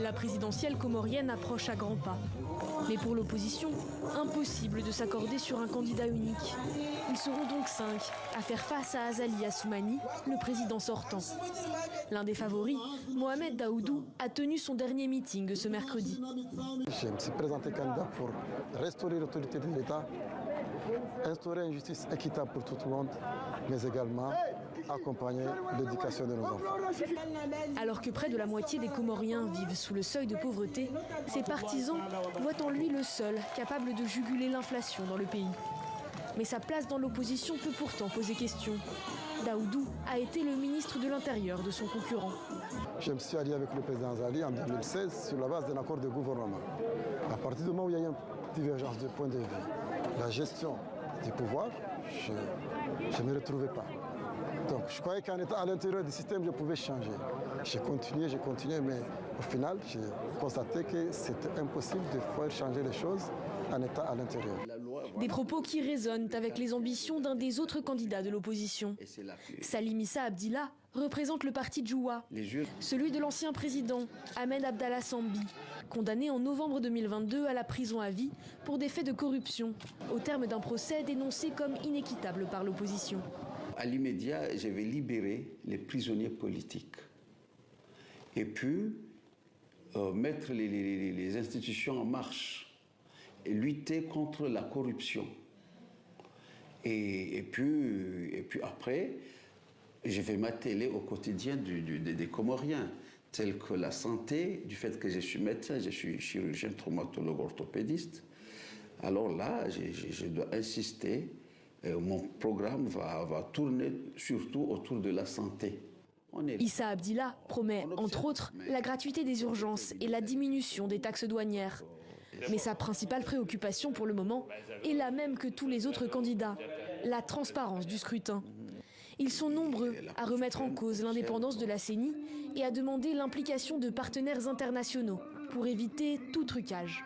La présidentielle comorienne approche à grands pas. Mais pour l'opposition, impossible de s'accorder sur un candidat unique. Ils seront donc 5 à faire face à Azali Assoumani, le président sortant. L'un des favoris, Mohamed Daoudou, a tenu son dernier meeting ce mercredi. Je me suis présenté candidat pour restaurer l'autorité de l'État, instaurer une justice équitable pour tout le monde, mais également accompagner l'éducation de nos enfants. Alors que près de la moitié des Comoriens vivent sous le seuil de pauvreté, ses partisans voient en lui le seul capable de juguler l'inflation dans le pays. Mais sa place dans l'opposition peut pourtant poser question. Daoudou a été le ministre de l'Intérieur de son concurrent. Je me suis allié avec le président Azali en 2016 sur la base d'un accord de gouvernement. À partir du moment où il y a eu une divergence de point de vue, la gestion du pouvoir, je ne me retrouvais pas. Donc je croyais qu'en étant à l'intérieur du système, je pouvais changer. J'ai continué, mais au final, j'ai constaté que c'était impossible de faire changer les choses en étant à l'intérieur. Des propos qui résonnent avec les ambitions d'un des autres candidats de l'opposition. Salim Issa Abdillah représente le parti Djoua, celui de l'ancien président Ahmed Abdallah Sambi, condamné en novembre 2022 à la prison à vie pour des faits de corruption, au terme d'un procès dénoncé comme inéquitable par l'opposition. À l'immédiat, je vais libérer les prisonniers politiques et puis mettre les institutions en marche et lutter contre la corruption. Et puis après, je vais m'atteler au quotidien des Comoriens, tels que la santé, du fait que je suis médecin, je suis chirurgien, traumatologue, orthopédiste. Alors là, je dois insister. Mon programme va tourner surtout autour de la santé. Issa Abdillah promet, entre autres, la gratuité des urgences et la diminution des taxes douanières. Mais sa principale préoccupation pour le moment est la même que tous les autres candidats, la transparence du scrutin. Ils sont nombreux à remettre en cause l'indépendance de la CENI et à demander l'implication de partenaires internationaux pour éviter tout trucage.